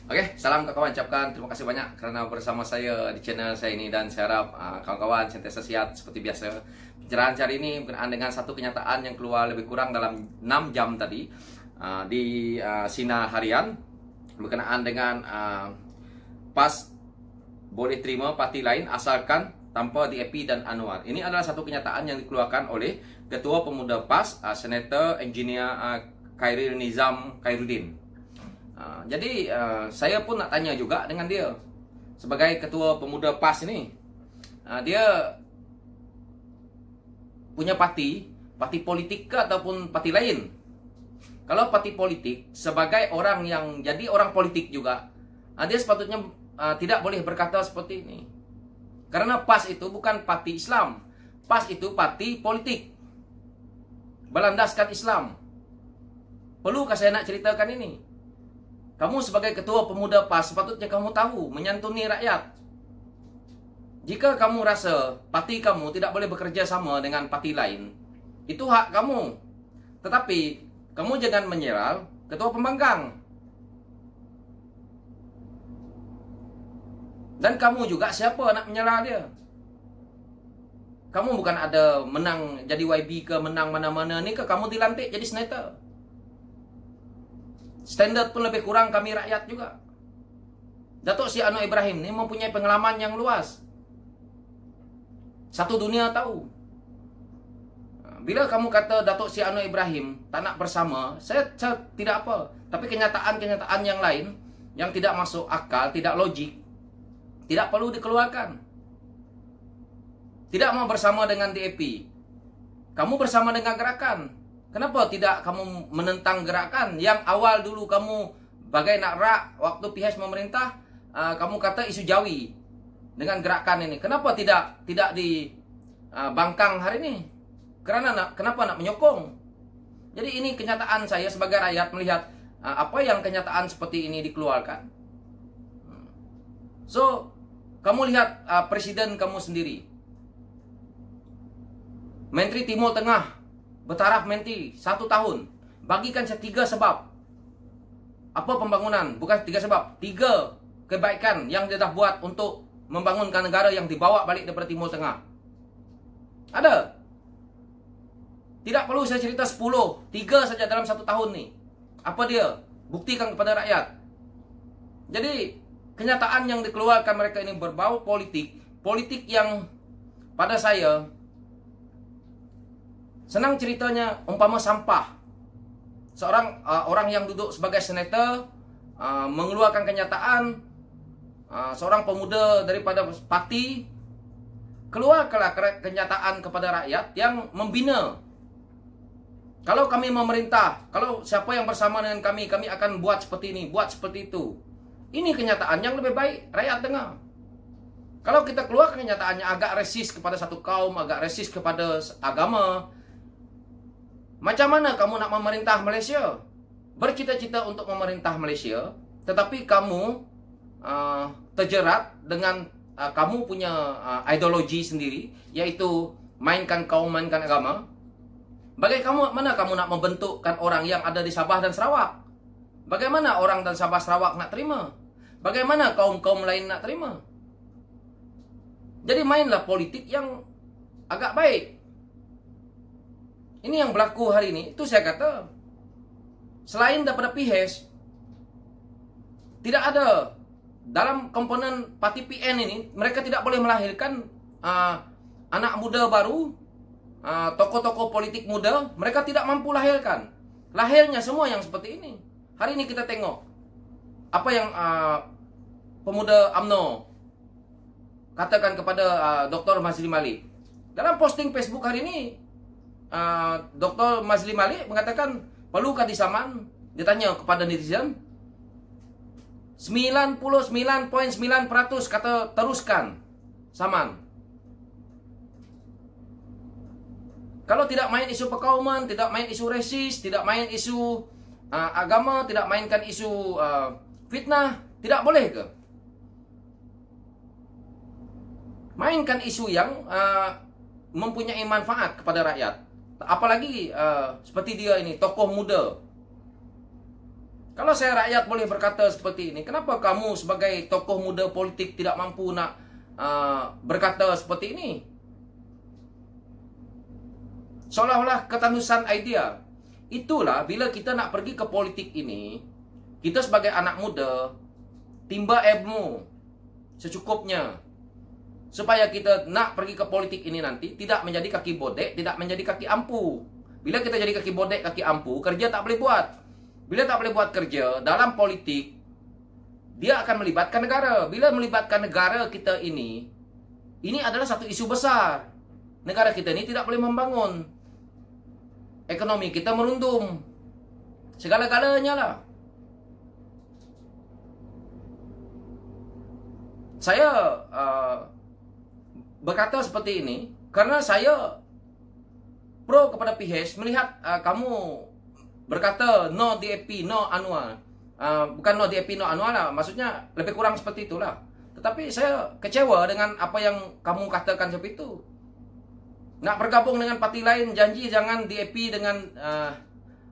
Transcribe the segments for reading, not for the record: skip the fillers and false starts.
Oke, salam kawan-kawan, ucapkan terima kasih banyak karena bersama saya di channel saya ini, dan saya harap kawan-kawan sentiasa sehat seperti biasa. Pencerahan hari ini berkenaan dengan satu kenyataan yang keluar lebih kurang dalam 6 jam tadi di Sinar Harian berkenaan dengan PAS boleh terima parti lain asalkan tanpa DAP dan Anwar. Ini adalah satu kenyataan yang dikeluarkan oleh Ketua Pemuda PAS, Senator Engineer Khairil Nizam Khairuddin. Jadi saya pun nak tanya juga dengan dia sebagai Ketua Pemuda PAS ini. Dia punya parti politik ke ataupun parti lain? Kalau parti politik, sebagai orang yang jadi orang politik juga, dia sepatutnya tidak boleh berkata seperti ini. Karena PAS itu bukan parti Islam. PAS itu parti politik berlandaskan Islam. Perlukah saya nak ceritakan ini? Kamu sebagai Ketua Pemuda PAS sepatutnya kamu tahu menyantuni rakyat. Jika kamu rasa parti kamu tidak boleh bekerja sama dengan parti lain, itu hak kamu. Tetapi kamu jangan menyerang Ketua Pembangkang. Dan kamu juga siapa nak menyerang dia? Kamu bukan ada menang jadi YB ke, menang mana-mana ni ke, kamu dilantik jadi senator. Standard pun lebih kurang kami rakyat juga. Datuk Seri Anwar Ibrahim ni mempunyai pengalaman yang luas. Satu dunia tahu. Bila kamu kata Datuk Seri Anwar Ibrahim tak nak bersama, saya tidak apa. Tapi kenyataan-kenyataan yang lain yang tidak masuk akal, tidak logik, tidak perlu dikeluarkan. Tidak mau bersama dengan DAP. Kamu bersama dengan gerakan. Kenapa tidak kamu menentang gerakan yang awal dulu kamu bagai nak rak waktu PH memerintah, kamu kata isu Jawi dengan gerakan ini. Kenapa tidak dibangkang hari ini? Kenapa nak menyokong? Jadi ini kenyataan saya sebagai rakyat melihat apa yang kenyataan seperti ini dikeluarkan. So, kamu lihat presiden kamu sendiri. Menteri Timur Tengah bertaraf menteri 1 tahun. Bagikan saya 3 sebab. Apa pembangunan? Bukan 3 sebab, 3 kebaikan yang dia dah buat untuk membangunkan negara yang dibawa balik daripada Timur Tengah. Ada? Tidak perlu saya cerita 10, 3 saja dalam 1 tahun ni. Apa dia? Buktikan kepada rakyat. Jadi kenyataan yang dikeluarkan mereka ini berbau politik. Politik yang pada saya senang ceritanya umpama sampah. Seorang orang yang duduk sebagai senator mengeluarkan kenyataan, seorang pemuda daripada parti keluarkanlah kenyataan kepada rakyat yang membina. Kalau kami memerintah, kalau siapa yang bersama dengan kami akan buat seperti ini, buat seperti itu. Ini kenyataan yang lebih baik rakyat dengar. Kalau kita keluar kenyataannya agak resis kepada satu kaum, agak resis kepada agama, macam mana kamu nak memerintah Malaysia? Bercita-cita untuk memerintah Malaysia, tetapi kamu terjerat dengan kamu punya ideologi sendiri, yaitu mainkan kaum, mainkan agama. Bagaimana kamu nak membentukkan orang yang ada di Sabah dan Sarawak? Bagaimana orang dan Sabah Sarawak nak terima? Bagaimana kaum-kaum lain nak terima? Jadi mainlah politik yang agak baik. Ini yang berlaku hari ini. Itu saya kata, selain daripada PH, tidak ada dalam komponen parti PN ini, mereka tidak boleh melahirkan anak muda baru, tokoh-tokoh politik muda. Mereka tidak mampu lahirkan. Lahirnya semua yang seperti ini. Hari ini kita tengok apa yang pemuda UMNO katakan kepada Dr. Mazli Malik. Dalam posting Facebook hari ini, Dr. Mazli Malik mengatakan, perlukah disaman? Dia tanya kepada netizen. 99.9% kata teruskan saman. Kalau tidak main isu perkauman, tidak main isu resis, tidak main isu agama, tidak mainkan isu fitnah, tidak boleh ke? Mainkan isu yang mempunyai manfaat kepada rakyat. Apalagi seperti dia ini, tokoh muda. Kalau saya rakyat boleh berkata seperti ini, kenapa kamu sebagai tokoh muda politik tidak mampu nak berkata seperti ini? Seolah-olah ketandusan idea. Itulah bila kita nak pergi ke politik ini, kita sebagai anak muda timba ilmu secukupnya, supaya kita nak pergi ke politik ini nanti tidak menjadi kaki bodek, tidak menjadi kaki ampu. Bila kita jadi kaki bodek, kaki ampu, kerja tak boleh buat. Bila tak boleh buat kerja dalam politik, dia akan melibatkan negara. Bila melibatkan negara kita ini adalah satu isu besar. Negara kita ini tidak boleh membangun. Ekonomi kita merundum. Segala-galanya lah. Saya berkata seperti ini karena saya pro kepada PH melihat kamu berkata no DAP, no Anwar. Bukan no DAP, no Anwar lah. Maksudnya lebih kurang seperti itulah. Tetapi saya kecewa dengan apa yang kamu katakan seperti itu. Nak bergabung dengan parti lain, janji jangan DAP dengan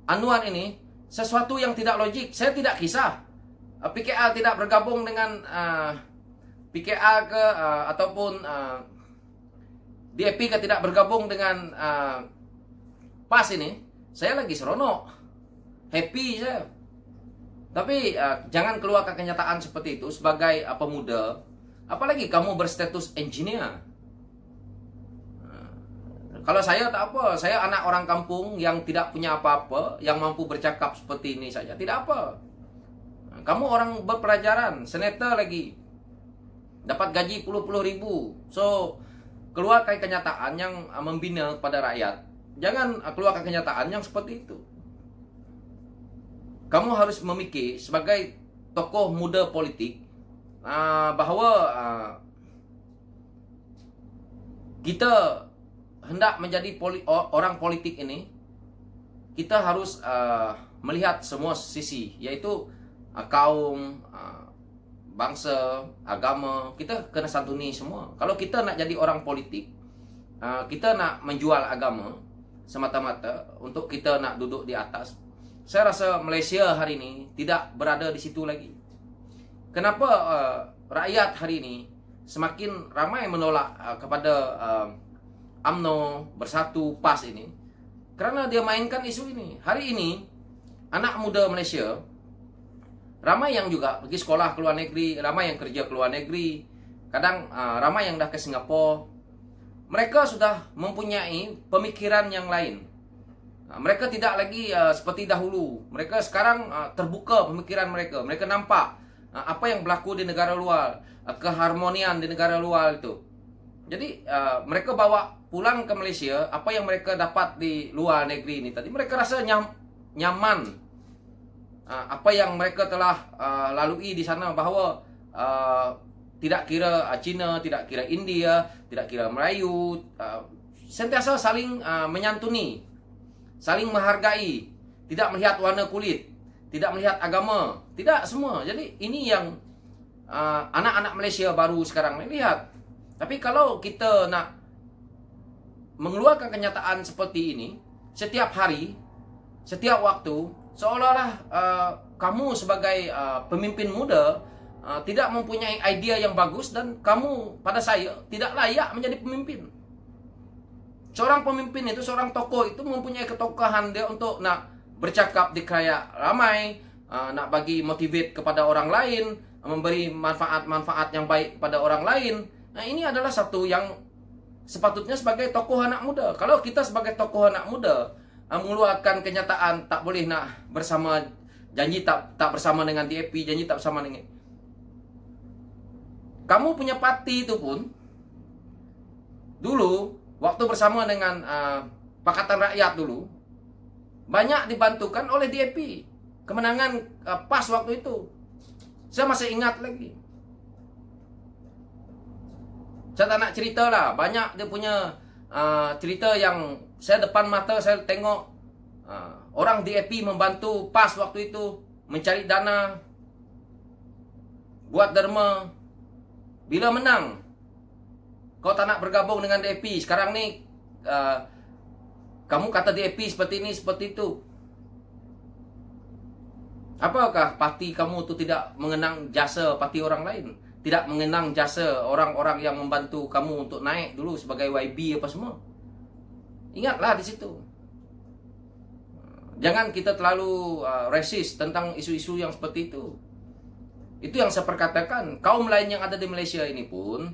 Anwar ini. Sesuatu yang tidak logik. Saya tidak kisah PKR tidak bergabung dengan PKR ke ataupun DAP ke tidak bergabung dengan PAS ini. Saya lagi seronok, happy saya. Tapi jangan keluarkan kenyataan seperti itu sebagai pemuda. Apalagi kamu berstatus engineer. Kalau saya tak apa. Saya anak orang kampung yang tidak punya apa-apa, yang mampu bercakap seperti ini saja. Tidak apa. Kamu orang berpelajaran, senator lagi, dapat gaji puluh-puluh ribu. So, keluarkan kenyataan yang membina kepada rakyat. Jangan keluarkan kenyataan yang seperti itu. Kamu harus memikir sebagai tokoh muda politik bahawa kita hendak menjadi orang politik ini, kita harus melihat semua sisi, yaitu kaum, bangsa, agama. Kita kena santuni semua. Kalau kita nak jadi orang politik, kita nak menjual agama semata-mata untuk kita nak duduk di atas, saya rasa Malaysia hari ini tidak berada di situ lagi. Kenapa rakyat hari ini semakin ramai menolak kepada UMNO, Bersatu, PAS ini? Kerana dia mainkan isu ini. Hari ini anak muda Malaysia ramai yang juga pergi sekolah ke luar negeri, ramai yang kerja ke luar negeri, kadang ramai yang dah ke Singapura. Mereka sudah mempunyai pemikiran yang lain. Mereka tidak lagi seperti dahulu. Mereka sekarang terbuka pemikiran mereka. Mereka nampak apa yang berlaku di negara luar, keharmonian di negara luar itu. Jadi mereka bawa pulang ke Malaysia apa yang mereka dapat di luar negeri ini tadi. Mereka rasa nyaman. Apa yang mereka telah lalui di sana, bahawa tidak kira Cina, tidak kira India, tidak kira Melayu, sentiasa saling menyantuni, saling menghargai, tidak melihat warna kulit, tidak melihat agama, tidak semua. Jadi ini yang anak-anak Malaysia baru sekarang melihat. Tapi kalau kita nak mengeluarkan kenyataan seperti ini setiap hari, setiap waktu, seolah-olah kamu sebagai pemimpin muda tidak mempunyai idea yang bagus, dan kamu pada saya tidak layak menjadi pemimpin. Seorang pemimpin itu, seorang tokoh itu mempunyai ketokohan dia untuk nak bercakap di khalayak ramai, nak bagi motivate kepada orang lain, memberi manfaat-manfaat yang baik kepada orang lain. Nah, ini adalah satu yang sepatutnya sebagai tokoh anak muda. Kalau kita sebagai tokoh anak muda mengeluarkan kenyataan tak boleh nak bersama, janji tak bersama dengan DAP, janji tak bersama dengan, kamu punya parti itu pun dulu waktu bersama dengan Pakatan Rakyat dulu banyak dibantukan oleh DAP. Kemenangan PAS waktu itu saya masih ingat lagi. Saya tak nak cerita lah, banyak dia punya cerita yang saya depan mata saya tengok. Orang DAP membantu PAS waktu itu mencari dana, buat derma. Bila menang, kau tak nak bergabung dengan DAP. Sekarang ni kamu kata DAP seperti ini, seperti itu. Apakah parti kamu itu tidak mengenang jasa parti orang lain? Tidak mengenang jasa orang-orang yang membantu kamu untuk naik dulu sebagai YB apa semua? Ingatlah di situ. Jangan kita terlalu resist tentang isu-isu yang seperti itu. Itu yang saya perkatakan. Kaum lain yang ada di Malaysia ini pun,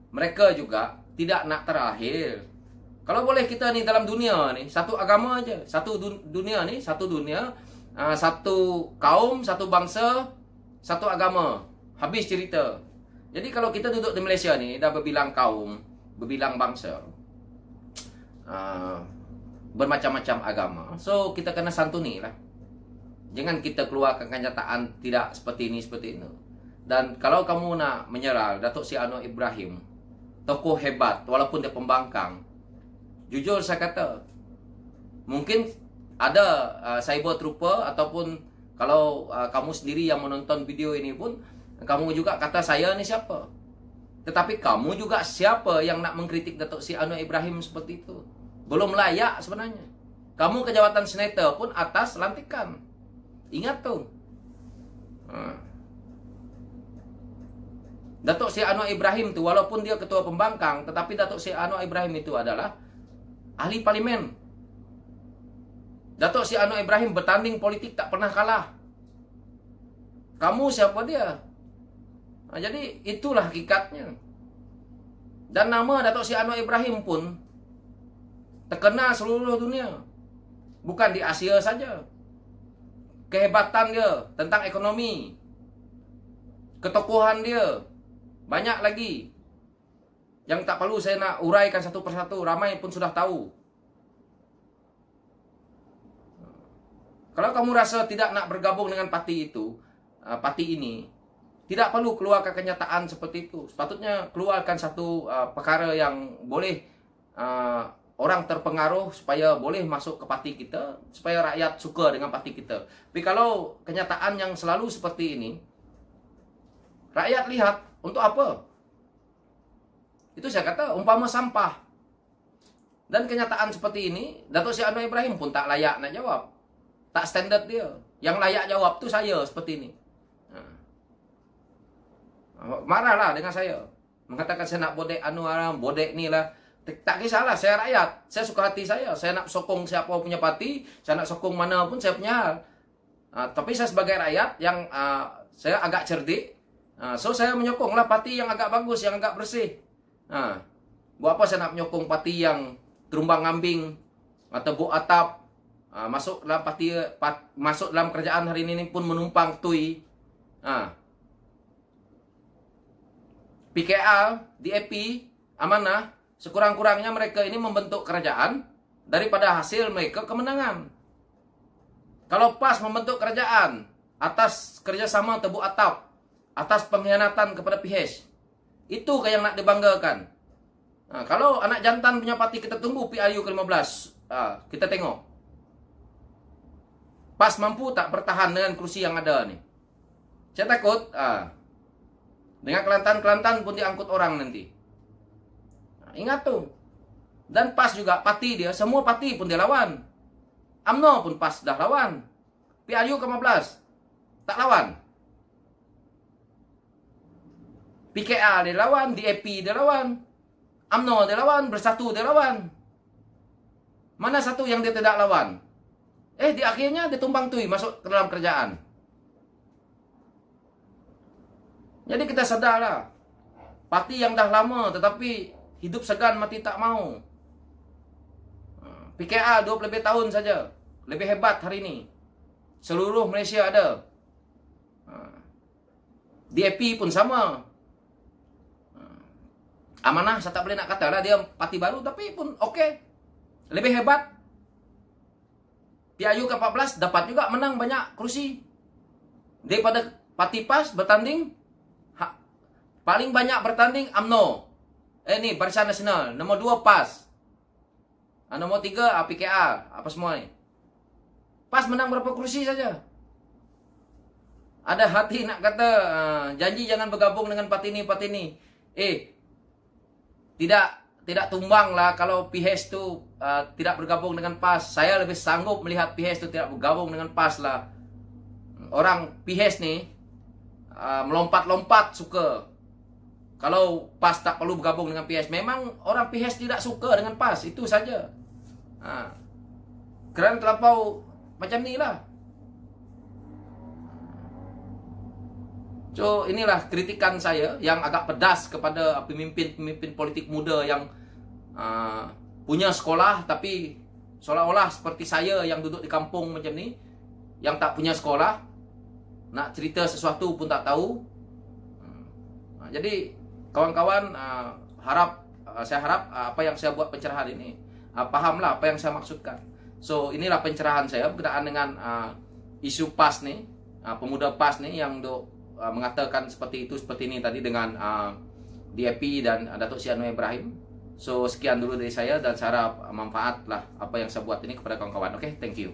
mereka juga tidak nak terakhir. Kalau boleh kita nih dalam dunia nih, satu agama aja. Dunia nih, satu dunia. Satu kaum, satu bangsa, satu agama. Habis cerita. Jadi kalau kita duduk di Malaysia ni, dah berbilang kaum, berbilang bangsa, bermacam-macam agama. So, kita kena santuni lah. Jangan kita keluarkan kenyataan tidak seperti ini, seperti itu. Dan kalau kamu nak menyerang Datuk Seri Anwar Ibrahim, tokoh hebat, walaupun dia pembangkang, jujur saya kata, mungkin ada cyber trooper ataupun kalau kamu sendiri yang menonton video ini pun, kamu juga kata saya ni siapa. Tetapi kamu juga siapa yang nak mengkritik Datuk Seri Anwar Ibrahim seperti itu? Belum layak sebenarnya. Kamu ke jawatan senator pun atas lantikan. Ingat tu. Datuk Seri Anwar Ibrahim tu walaupun dia ketua pembangkang, tetapi Datuk Seri Anwar Ibrahim itu adalah ahli parlimen. Datuk Seri Anwar Ibrahim bertanding politik tak pernah kalah. Kamu siapa dia? Jadi itulah hakikatnya. Dan nama Datuk Seri Anwar Ibrahim pun terkenal seluruh dunia. Bukan di Asia saja. Kehebatan dia tentang ekonomi, ketokohan dia, banyak lagi. Yang tak perlu saya nak uraikan satu persatu, ramai pun sudah tahu. Kalau kamu rasa tidak nak bergabung dengan parti itu, parti ini, tidak perlu keluarkan kenyataan seperti itu. Sepatutnya keluarkan satu perkara yang boleh orang terpengaruh supaya boleh masuk ke parti kita, supaya rakyat suka dengan parti kita. Tapi kalau kenyataan yang selalu seperti ini, rakyat lihat untuk apa? Itu saya kata umpama sampah. Dan kenyataan seperti ini, Datuk Seri Anwar Ibrahim pun tak layak nak jawab. Tak standard dia. Yang layak jawab tu saya seperti ini. Marahlah dengan saya. Mengatakan saya nak bodek Anwar, bodek ni lah. Tak kisahlah, saya rakyat. Saya suka hati saya. Saya nak sokong siapa punya parti, saya nak sokong mana pun saya punya hal. Tapi saya sebagai rakyat yang saya agak cerdik, so saya menyokonglah parti yang agak bagus, yang agak bersih. Buat apa saya nak menyokong parti yang terumbang ambing atau buk atap, masuk dalam parti, masuk dalam kerajaan hari ini pun menumpang tui. PKR, DAP, Amanah, sekurang-kurangnya mereka ini membentuk kerajaan daripada hasil mereka kemenangan. Kalau PAS membentuk kerajaan atas kerjasama tebuk atap, atas pengkhianatan kepada PH, itu yang nak dibanggakan. Kalau anak jantan punya parti kita tunggu PRU ke-15, kita tengok. PAS mampu tak bertahan dengan kursi yang ada ni? Saya takut dengan Kelantan-Kelantan pun diangkut orang nanti. Ingat tu. Dan PAS juga parti dia, semua parti pun dia lawan. UMNO pun PAS dah lawan. PRU ke-15 tak lawan. PKR dia lawan, DAP dia lawan, UMNO dia lawan, Bersatu dia lawan. Mana satu yang dia tidak lawan? Di akhirnya dia tumbang tui masuk ke dalam kerajaan. Jadi kita sadarlah. Parti yang dah lama tetapi hidup segan mati tak mau. PKR 20 lebih tahun saja. Lebih hebat hari ini. Seluruh Malaysia ada. DAP pun sama. Amanah saya tak boleh nak kata lah dia parti baru, tapi pun okey. Lebih hebat. PRU ke-14 dapat juga menang banyak kursi. Daripada parti PAS bertanding, paling banyak bertanding UMNO. Ni Barisan Nasional. Nombor 2 PAS. Nombor 3 PKR. Apa semua ni. PAS menang berapa kursi saja. Ada hati nak kata janji jangan bergabung dengan parti ni, parti ni. Tidak tumbang lah kalau PH tu tidak bergabung dengan PAS. Saya lebih sanggup melihat PH tu tidak bergabung dengan PAS lah. orang PHS nih melompat-lompat suka. Kalau PAS tak perlu bergabung dengan PHS. Memang orang PHS tidak suka dengan PAS, itu saja. Kerana terlampau macam ni lah. So inilah kritikan saya yang agak pedas kepada pemimpin-pemimpin politik muda yang punya sekolah, tapi seolah-olah seperti saya yang duduk di kampung macam ni, yang tak punya sekolah, nak cerita sesuatu pun tak tahu. Jadi kawan-kawan, saya harap apa yang saya buat pencerahan ini fahamlah apa yang saya maksudkan. So inilah pencerahan saya berkenaan dengan isu PAS ni, pemuda PAS ni yang mengatakan seperti itu, seperti ini tadi dengan DAP dan Datuk Seri Anwar Ibrahim. So sekian dulu dari saya dan saya harap manfaatlah apa yang saya buat ini kepada kawan-kawan. Okay, thank you.